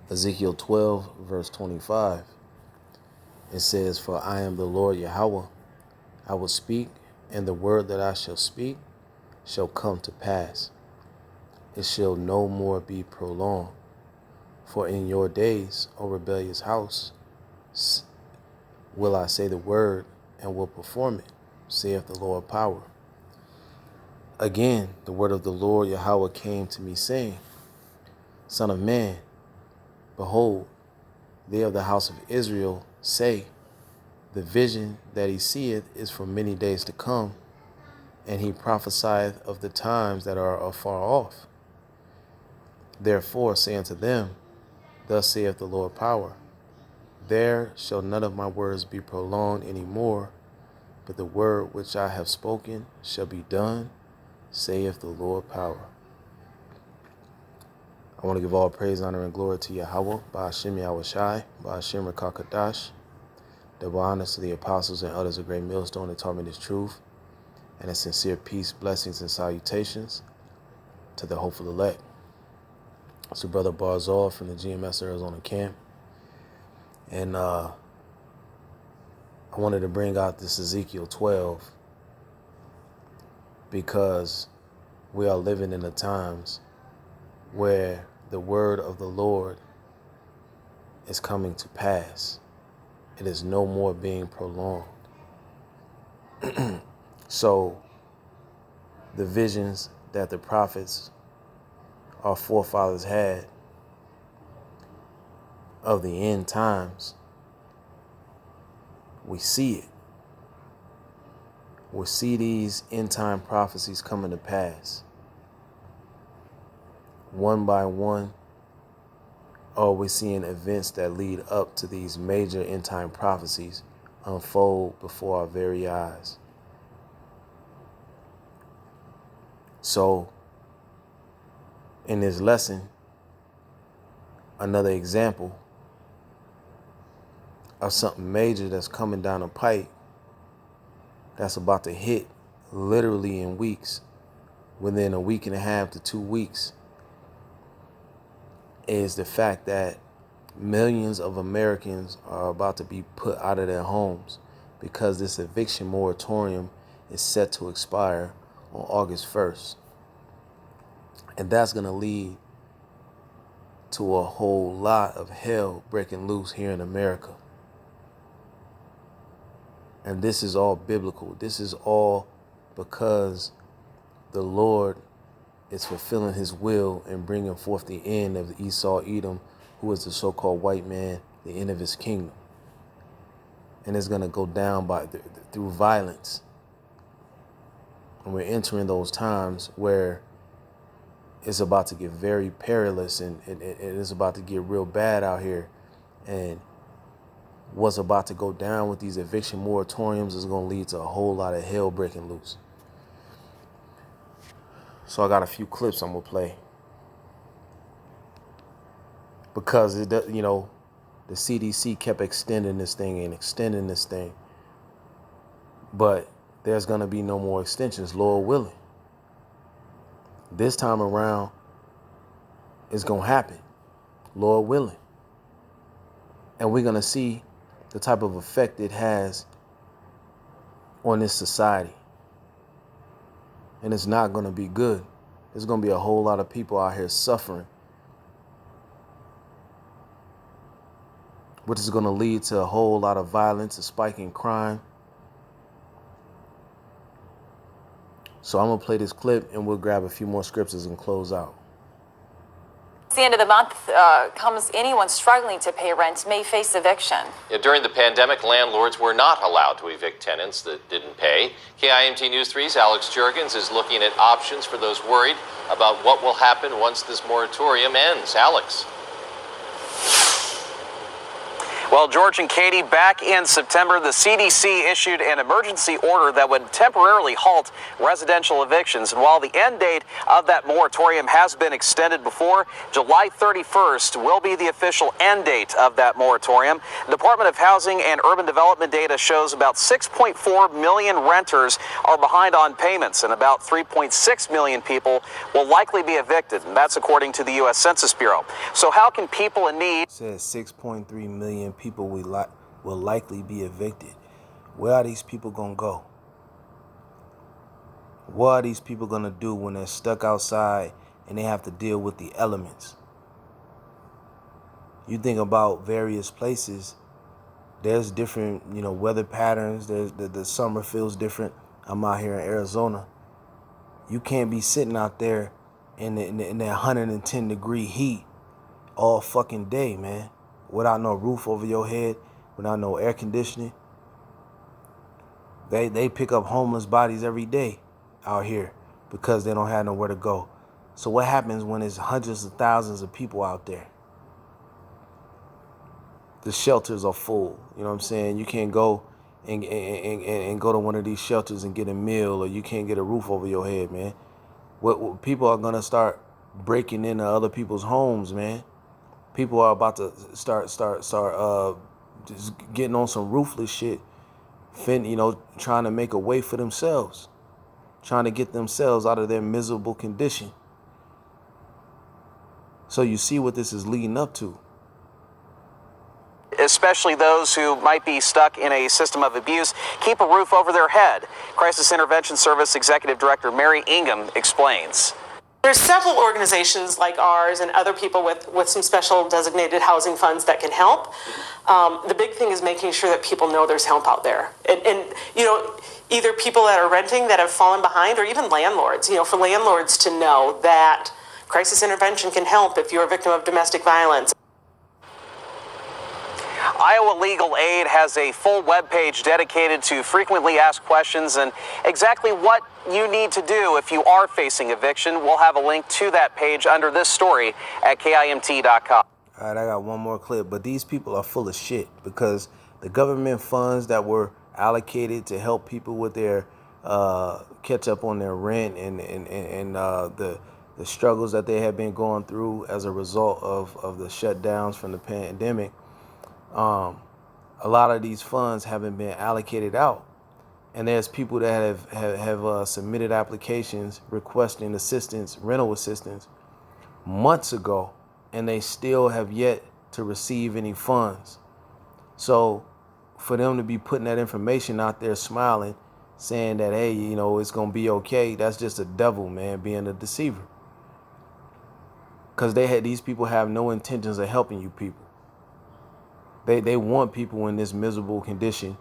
Ezekiel 12, verse 25. It says, "For I am the Lord Yahweh. I will speak, and the word that I shall speak shall come to pass. It shall no more be prolonged. For in your days, O rebellious house, will I say the word and will perform it, saith the Lord power." Again, the word of the Lord Yahweh came to me, saying, "Son of man, behold, they of the house of Israel say, the vision that he seeth is for many days to come, and he prophesieth of the times that are afar off. Therefore say unto them, Thus saith the Lord power, there shall none of my words be prolonged any more, but the word which I have spoken shall be done, saith the Lord power." I want to give all praise, honor, and glory to Yahweh, Ba'ashem Yahushai, Ba'ashem Rakakadash. Double honors to the apostles and others of Great Millstone that taught me this truth, and a sincere peace, blessings, and salutations to the hopeful elect. It's your brother Barzal from the GMS Arizona camp, and I wanted to bring out this Ezekiel 12 because we are living in the times where the word of the Lord is coming to pass. It is no more being prolonged. So the visions that the prophets, our forefathers, had of the end times, we see it. We see these end time prophecies coming to pass. One by one, we're seeing events that lead up to these major end time prophecies unfold before our very eyes. So, in this lesson, another example of something major that's coming down the pipe that's about to hit literally in weeks, within a week and a half to 2 weeks, is the fact that millions of Americans are about to be put out of their homes because this eviction moratorium is set to expire on August 1st. And that's going to lead to a whole lot of hell breaking loose here in America. And this is all biblical. This is all because the Lord is fulfilling his will and bringing forth the end of Esau, Edom, who is the so-called white man, the end of his kingdom. And it's going to go down through violence. And we're entering those times where it's about to get very perilous and it's about to get real bad out here. And what's about to go down with these eviction moratoriums is going to lead to a whole lot of hell breaking loose. So I got a few clips I'm going to play. Because, the CDC kept extending this thing. But there's going to be no more extensions, Lord willing. This time around, it's going to happen, Lord willing. And we're going to see the type of effect it has on this society. And it's not going to be good. There's going to be a whole lot of people out here suffering, which is going to lead to a whole lot of violence, a spike in crime. So I'm going to play this clip and we'll grab a few more scriptures and close out. The end of the month comes anyone struggling to pay rent may face eviction. Yeah, during the pandemic, landlords were not allowed to evict tenants that didn't pay. KIMT News 3's Alex Jurgens is looking at options for those worried about what will happen once this moratorium ends. Alex. Well, George and Katie, back in September, the CDC issued an emergency order that would temporarily halt residential evictions. And while the end date of that moratorium has been extended before, July 31st will be the official end date of that moratorium. The Department of Housing and Urban Development data shows about 6.4 million renters are behind on payments, and about 3.6 million people will likely be evicted. And that's according to the U.S. Census Bureau. So how can people in need... It says 6.3 million people will likely be evicted. Where are these people gonna go? What are these people gonna do when they're stuck outside and they have to deal with the elements? You think about various places, there's different, weather patterns. There's the summer feels different. I'm out here in Arizona. You can't be sitting out there in that 110 degree heat all fucking day, man, without no roof over your head, without no air conditioning. They pick up homeless bodies every day out here because they don't have nowhere to go. So what happens when there's hundreds of thousands of people out there? The shelters are full. You know what I'm saying? You can't go and go to one of these shelters and get a meal, or you can't get a roof over your head, man. What people are gonna start breaking into other people's homes, man. People are about to start just getting on some ruthless shit, trying to make a way for themselves, trying to get themselves out of their miserable condition. So you see what this is leading up to. Especially those who might be stuck in a system of abuse, keep a roof over their head. Crisis Intervention Service Executive Director Mary Ingham explains. There's several organizations like ours and other people with some special designated housing funds that can help. The big thing is making sure that people know there's help out there. And either people that are renting that have fallen behind, or even landlords, for landlords to know that crisis intervention can help if you're a victim of domestic violence. Iowa Legal Aid has a full webpage dedicated to frequently asked questions and exactly what you need to do if you are facing eviction. We'll have a link to that page under this story at KIMT.com. All right, I got one more clip, but these people are full of shit because the government funds that were allocated to help people with their catch up on their rent and the struggles that they have been going through as a result of the shutdowns from the pandemic. A lot of these funds haven't been allocated out, and there's people that have submitted applications requesting rental assistance months ago, and they still have yet to receive any funds. So for them to be putting that information out there smiling, saying that, hey, it's gonna be okay, that's just a devil, man, being a deceiver. Because these people have no intentions of helping you people. They want people in this miserable condition.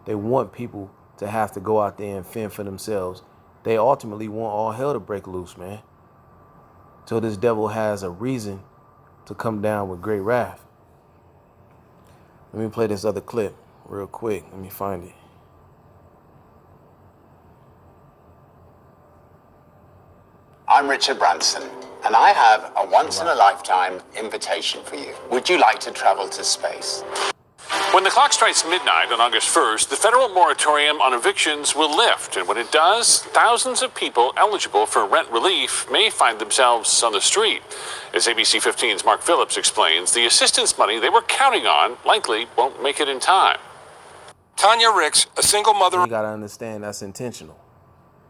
They want people to have to go out there and fend for themselves. They ultimately want all hell to break loose, man. So this devil has a reason to come down with great wrath. Let me play this other clip real quick. Let me find it. I'm Richard Branson, and I have a once-in-a-lifetime invitation for you. Would you like to travel to space? When the clock strikes midnight on August 1st, the federal moratorium on evictions will lift. And when it does, thousands of people eligible for rent relief may find themselves on the street. As ABC 15's Mark Phillips explains, the assistance money they were counting on likely won't make it in time. Tanya Ricks, a single mother You gotta understand that's intentional.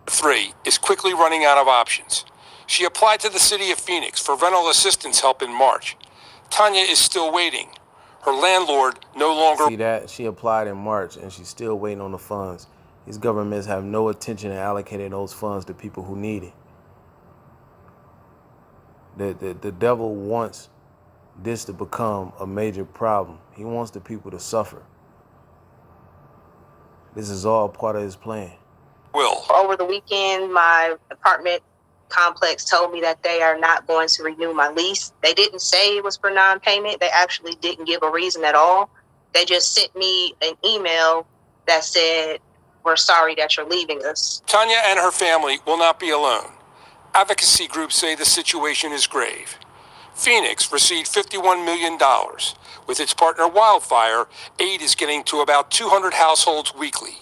3, is quickly running out of options. She applied to the city of Phoenix for rental assistance help in March. Tanya is still waiting. Her landlord no longer... See that? She applied in March and she's still waiting on the funds. These governments have no intention of allocating those funds to people who need it. The devil wants this to become a major problem. He wants the people to suffer. This is all part of his plan. Will. Over the weekend, my apartment complex told me that they are not going to renew my lease. They didn't say it was for non-payment. They actually didn't give a reason at all. They just sent me an email that said, "We're sorry that you're leaving us." Tanya and her family will not be alone. Advocacy groups say the situation is grave. Phoenix received $51 million, With its partner Wildfire, aid is getting to about 200 households weekly.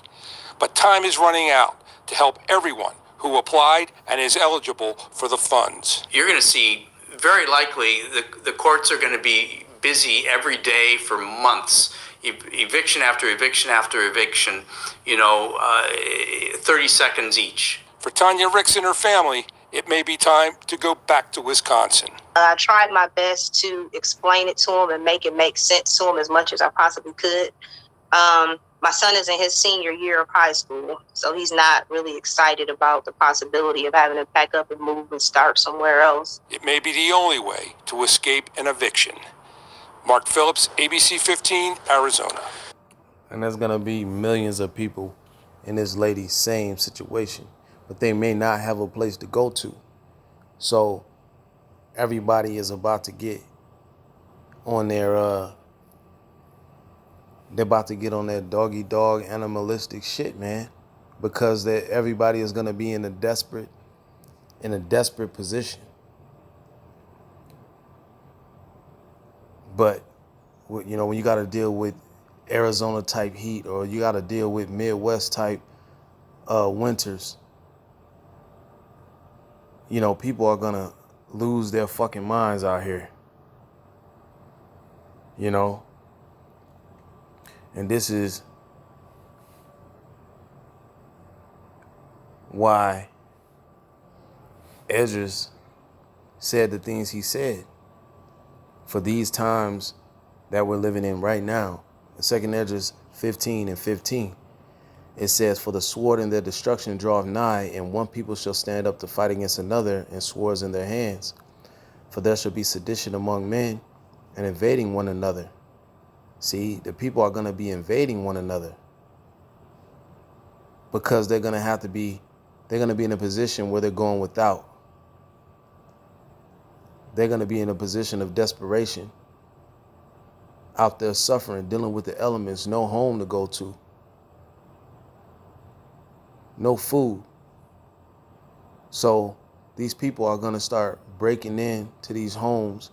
But time is running out to help everyone who applied and is eligible for the funds. You're going to see, very likely, the courts are going to be busy every day for months. Eviction after eviction after eviction, 30 seconds each. For Tanya Ricks and her family, it may be time to go back to Wisconsin. I tried my best to explain it to him and make it make sense to him as much as I possibly could. My son is in his senior year of high school, so he's not really excited about the possibility of having to pack up and move and start somewhere else. It may be the only way to escape an eviction. Mark Phillips, ABC 15, Arizona. And there's going to be millions of people in this lady's same situation, but they may not have a place to go to. So everybody is about to get on their, they're about to get on that dog animalistic shit, man, because everybody is going to be in a desperate position. But, when you got to deal with Arizona type heat, or you got to deal with Midwest type winters, people are going to lose their fucking minds out here. And this is why Esdras said the things he said for these times that we're living in right now. In 2 Esdras 15 and 15, it says, "For the sword and their destruction draweth nigh, and one people shall stand up to fight against another, and swords in their hands. For there shall be sedition among men, and invading one another." See, the people are going to be invading one another because they're going to be in a position where they're going without. They're going to be in a position of desperation, out there suffering, dealing with the elements, no home to go to, no food. So these people are going to start breaking into these homes,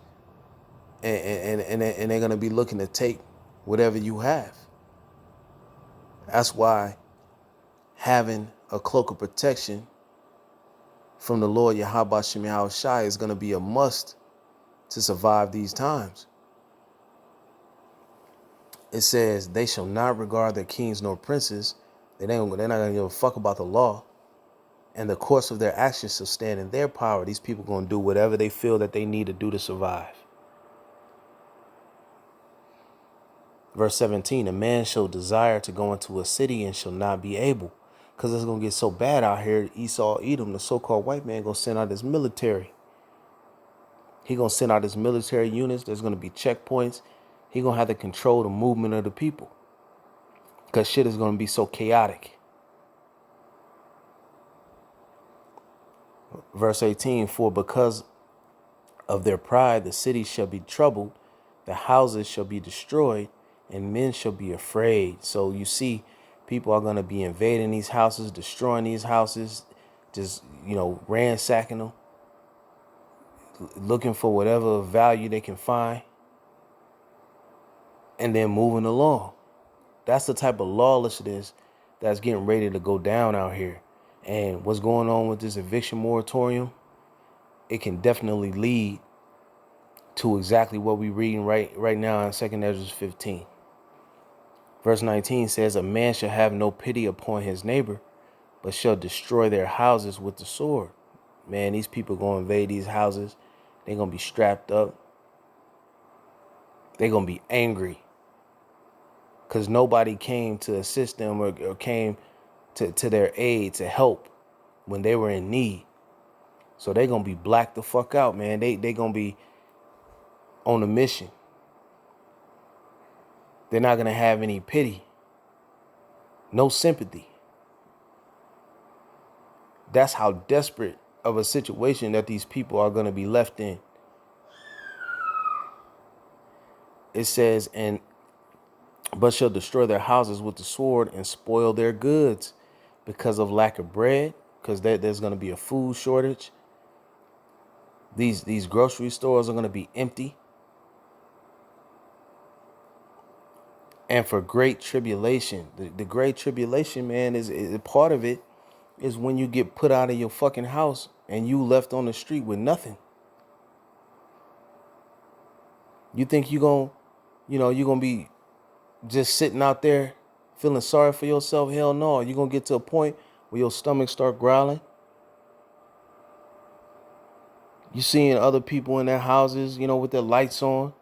and they're going to be looking to take whatever you have. That's why having a cloak of protection from the Lord Yahweh Shem Yahweh Shai is going to be a must to survive these times. It says, "They shall not regard their kings nor princes." They're not going to give a fuck about the law. "And the course of their actions shall stand in their power." These people are going to do whatever they feel that they need to do to survive. Verse 17, "A man shall desire to go into a city and shall not be able." Because it's going to get so bad out here. Esau, Edom, the so-called white man, going to send out his military. He going to send out his military units. There's going to be checkpoints. He going to have to control the movement of the people, because shit is going to be so chaotic. Verse 18, "For because of their pride, the city shall be troubled, the houses shall be destroyed, and men shall be afraid." So you see, people are going to be invading these houses, destroying these houses, just, ransacking them, looking for whatever value they can find, and then moving along. That's the type of lawlessness that's getting ready to go down out here. And what's going on with this eviction moratorium, it can definitely lead to exactly what we're reading right now in 2 Esdras 15. Verse 19 says, "A man shall have no pity upon his neighbor, but shall destroy their houses with the sword." Man, these people going to invade these houses. They're going to be strapped up. They're going to be angry because nobody came to assist them or came to their aid, to help when they were in need. So they're going to be blacked the fuck out, man. They going to be on a mission. They're not going to have any pity, no sympathy. That's how desperate of a situation that these people are going to be left in. It says, "But shall destroy their houses with the sword and spoil their goods because of lack of bread," because there's going to be a food shortage. These grocery stores are going to be empty. And for great tribulation, the great tribulation, man, is part of it is when you get put out of your fucking house and you left on the street with nothing. You think you're gonna be just sitting out there feeling sorry for yourself? Hell no. You're gonna get to a point where your stomach start growling. You seeing other people in their houses, with their lights on.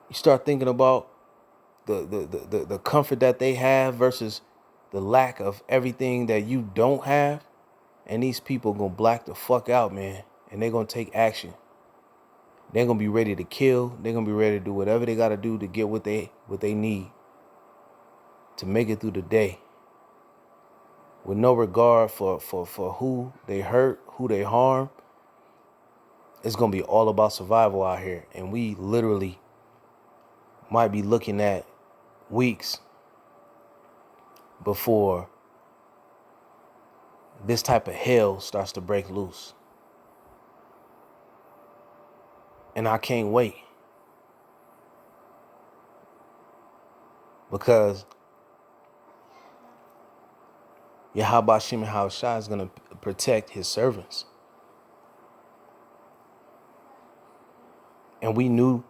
You start thinking about the comfort that they have versus the lack of everything that you don't have. And these people gonna black the fuck out, man. And they're gonna take action. They're gonna be ready to kill. They're gonna be ready to do whatever they gotta do to get what they need to make it through the day. With no regard for who they hurt, who they harm. It's gonna be all about survival out here. And we literally might be looking at weeks before this type of hell starts to break loose. And I can't wait. Because Yahweh Shem Shai is going to protect his servants. And we knew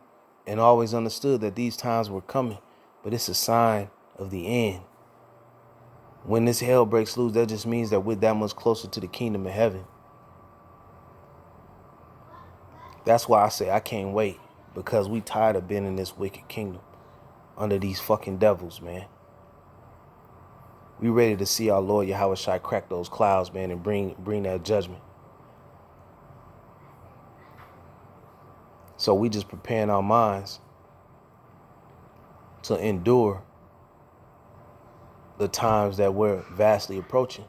and always understood that these times were coming. But it's a sign of the end. When this hell breaks loose, that just means that we're that much closer to the kingdom of heaven. That's why I say I can't wait. Because we tired of being in this wicked kingdom. Under these fucking devils, man. We ready to see our Lord Yahweh Shai crack those clouds, man, and bring that judgment. So we just preparing our minds to endure the times that we're vastly approaching.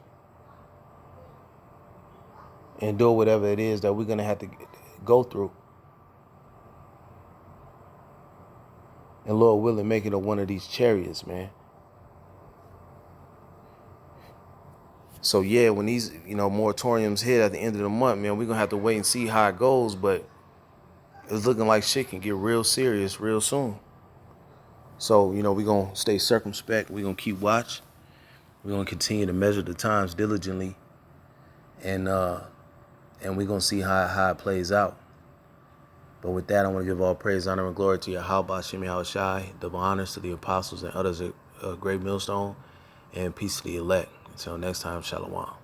Endure whatever it is that we're going to have to go through. And Lord willing, make it one of these chariots, man. So yeah, when these, moratoriums hit at the end of the month, man, we're going to have to wait and see how it goes. But it's looking like shit can get real serious real soon. So, we're going to stay circumspect. We're going to keep watch. We're going to continue to measure the times diligently. And we're going to see how it plays out. But with that, I want to give all praise, honor, and glory to Yahweh Shem Shai, double honors to the apostles and others at Great Millstone, and peace to the elect. Until next time, Shalom.